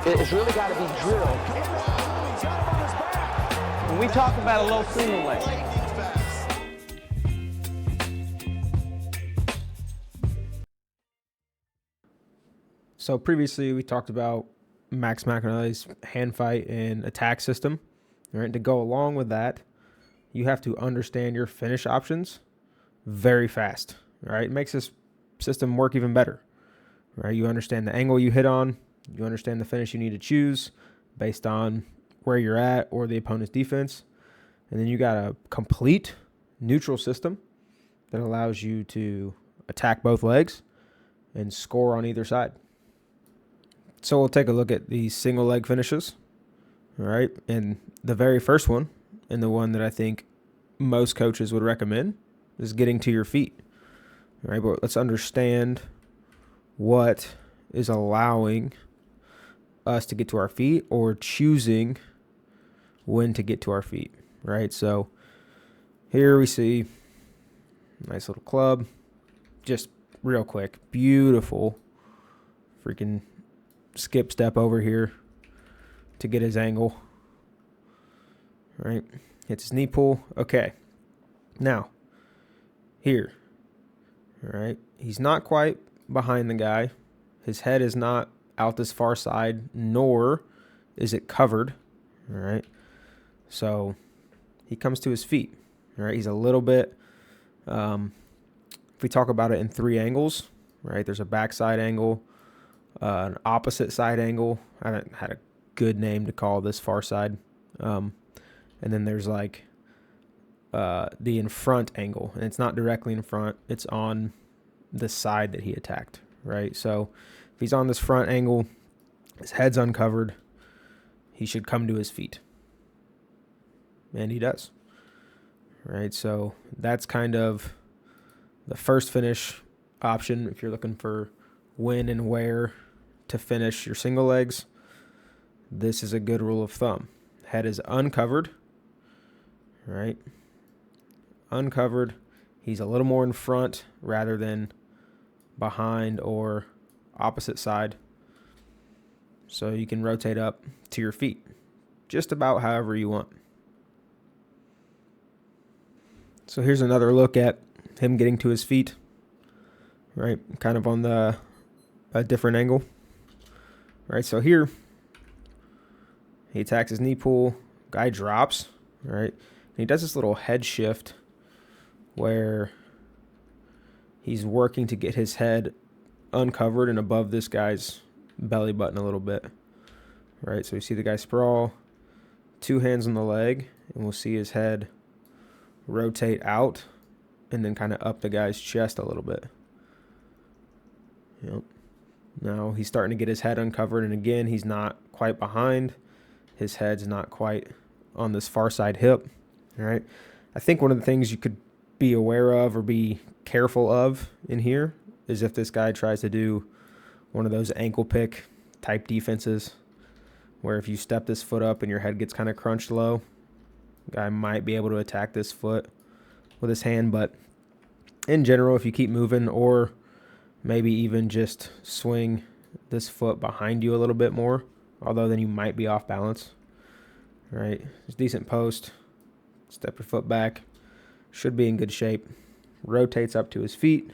It's really got to be drilled. When we talk about a low single leg, So previously we talked about Max McEnelly's hand fight and attack system. All right, to go along with that, you have to understand your finish options very fast. All right, it makes this system work even better. All right, you understand the angle you hit on, you understand the finish you need to choose based on where you're at or the opponent's defense, and then you got a complete neutral system that allows you to attack both legs and score on either side. So we'll take a look at the single leg finishes. All right. And the very first one, and the one that I think most coaches would recommend, is getting to your feet. All right. But let's understand what is allowing us to get to our feet or choosing when to get to our feet. Right. So here we see nice little club. Just real quick. Beautiful freaking skip step over here to get his angle. All right, hits his knee pull. Okay, now here, all right, he's not quite behind the guy. His head is not out this far side, nor is it covered. All right, so he comes to his feet. All right, he's a little bit. If we talk about it in three angles, right? There's a backside angle, an opposite side angle. I haven't had a good name to call this far side. And then there's like the in front angle, and it's not directly in front. It's on the side that he attacked, right? So if he's on this front angle, his head's uncovered, he should come to his feet. And he does, right? So that's kind of the first finish option if you're looking for when and where to finish your single legs. This is a good rule of thumb. Head is uncovered, right? Uncovered. He's a little more in front rather than behind or opposite side. So you can rotate up to your feet just about however you want. So here's another look at him getting to his feet, right? Kind of on a different angle, right? So here, he attacks his knee pull, guy drops, right? And he does this little head shift where he's working to get his head uncovered and above this guy's belly button a little bit, right? So you see the guy sprawl, two hands on the leg, and we'll see his head rotate out and then kind of up the guy's chest a little bit. Yep. Now he's starting to get his head uncovered, and again, he's not quite behind. His head's not quite on this far side hip. All right. I think one of the things you could be aware of or be careful of in here is if this guy tries to do one of those ankle pick type defenses where if you step this foot up and your head gets kind of crunched low, guy might be able to attack this foot with his hand. But in general, if you keep moving or maybe even just swing this foot behind you a little bit more, although then you might be off balance, right? It's decent post. Step your foot back. Should be in good shape. Rotates up to his feet.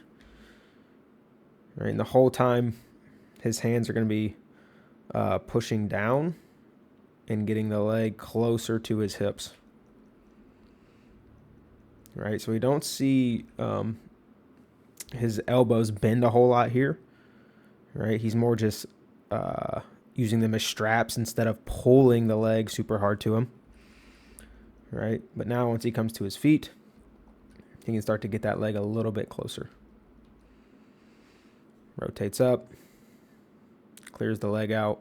Right, and the whole time, his hands are going to be pushing down and getting the leg closer to his hips. Right, so we don't see his elbows bend a whole lot here. Right, he's more just using them as straps instead of pulling the leg super hard to him. Right, but now once he comes to his feet, he can start to get that leg a little bit closer. Rotates up, clears the leg out,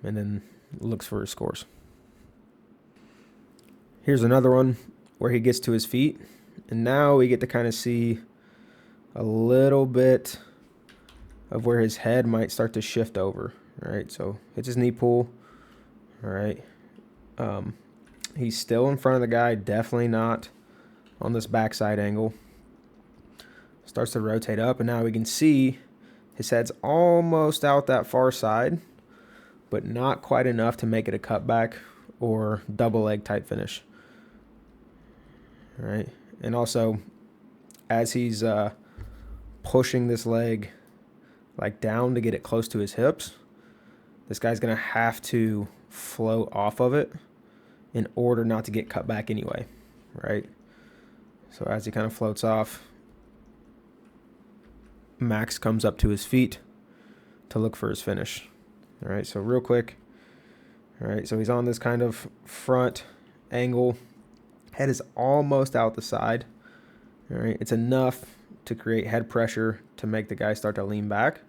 and then looks for his scores. Here's another one where he gets to his feet, and now we get to kind of see a little bit of where his head might start to shift over. All right, so hits his knee pull. All right, he's still in front of the guy, definitely not on this backside angle. Starts to rotate up, and now we can see his head's almost out that far side, but not quite enough to make it a cutback or double leg type finish. All right. And also, as he's pushing this leg like down to get it close to his hips, this guy's going to have to float off of it in order not to get cut back anyway, right? So as he kind of floats off, Max comes up to his feet to look for his finish. All right, so real quick. All right, so he's on this kind of front angle. Head is almost out the side. All right, it's enough to create head pressure to make the guy start to lean back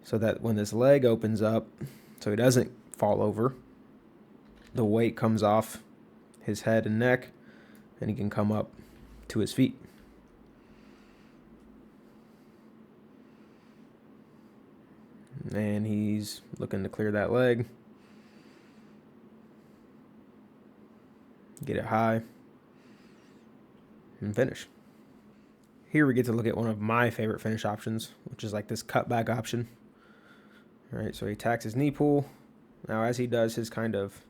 so that when this leg opens up, so he doesn't fall over, the weight comes off his head and neck, and he can come up to his feet. And he's looking to clear that leg. Get it high. And finish. Here we get to look at one of my favorite finish options, which is like this cutback option. All right, so he attacks his knee pull. Now as he does his kind of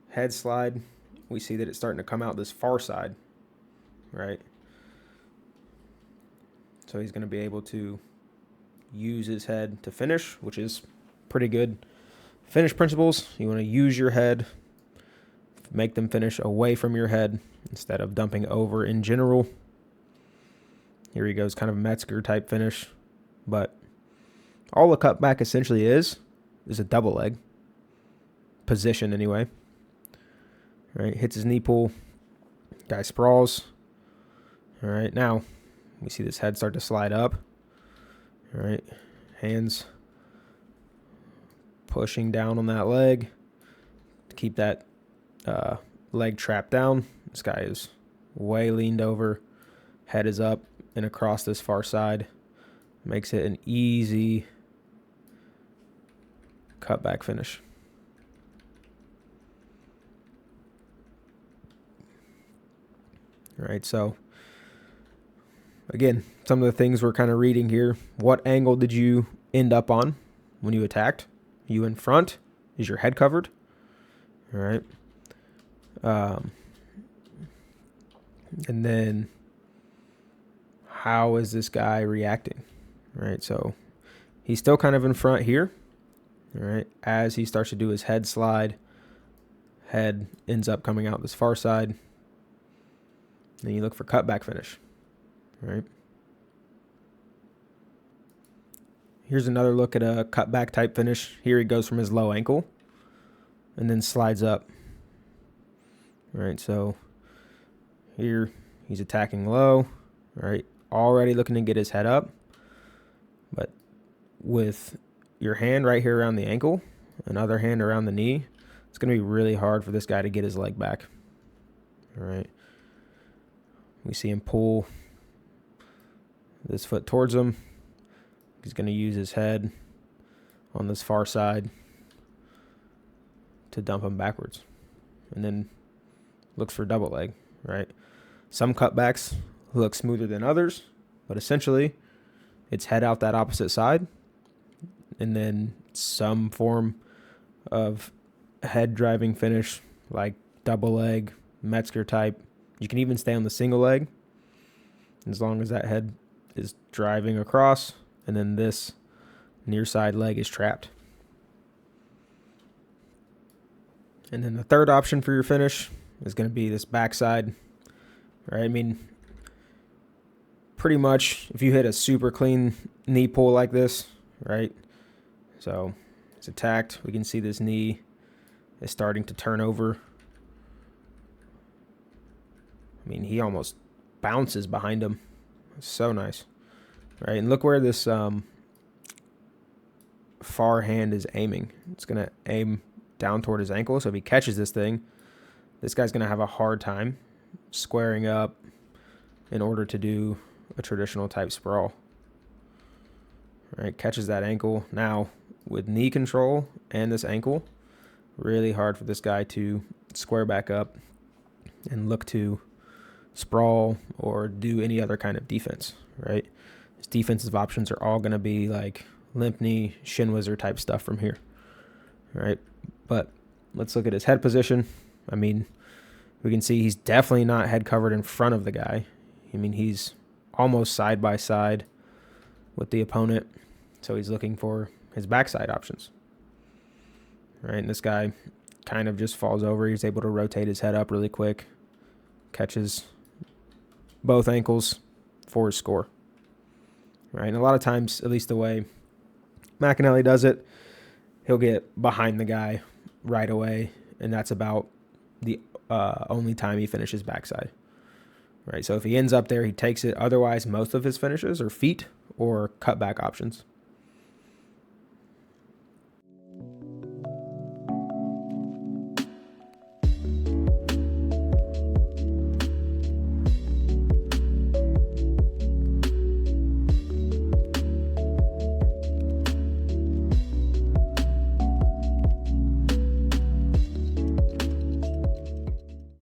head slide, we see that it's starting to come out this far side, right? So he's going to be able to use his head to finish, which is pretty good finish principles. You want to use your head, make them finish away from your head instead of dumping over in general. Here he goes, kind of Metzger type finish, but all the cutback essentially is a double leg position anyway. All right, hits his knee pull, guy sprawls. All right, now we see this head start to slide up. All right, hands pushing down on that leg to keep that leg trapped down. This guy is way leaned over, head is up and across this far side. Makes it an easy cutback finish. All right, so again, some of the things we're kind of reading here. What angle did you end up on when you attacked? You in front? Is your head covered? All right. And then how is this guy reacting? All right, so he's still kind of in front here. All right, as he starts to do his head slide, head ends up coming out this far side. Then you look for cutback finish. All right. Here's another look at a cutback type finish. Here he goes from his low ankle and then slides up. All right, so here he's attacking low. All right, already looking to get his head up. But with your hand right here around the ankle, another hand around the knee, it's going to be really hard for this guy to get his leg back. All right. We see him pull this foot towards him. He's going to use his head on this far side to dump him backwards. And then looks for double leg, right? Some cutbacks look smoother than others, but essentially it's head out that opposite side and then some form of head driving finish like double leg, Metzger type. You can even stay on the single leg as long as that head is driving across and then this near side leg is trapped. And then the third option for your finish is going to be this backside, right? I mean, pretty much if you hit a super clean knee pull like this, right? So it's attacked. We can see this knee is starting to turn over. I mean, he almost bounces behind him. It's so nice. Right, and look where this far hand is aiming. It's going to aim down toward his ankle. So if he catches this thing, this guy's going to have a hard time squaring up in order to do a traditional type sprawl. All right, catches that ankle. Now, with knee control and this ankle, really hard for this guy to square back up and look to sprawl or do any other kind of defense, right? His defensive options are all going to be like limp knee, shin wizard type stuff from here. right? But let's look at his head position. I mean, we can see he's definitely not head covered in front of the guy. I mean, he's almost side by side with the opponent. So he's looking for his backside options. Right, and this guy kind of just falls over. He's able to rotate his head up really quick, catches both ankles for his score. Right, and a lot of times, at least the way McEnelly does it, he'll get behind the guy right away, and that's about the only time he finishes backside. Right, so if he ends up there, he takes it. Otherwise, most of his finishes are feet or cutback options.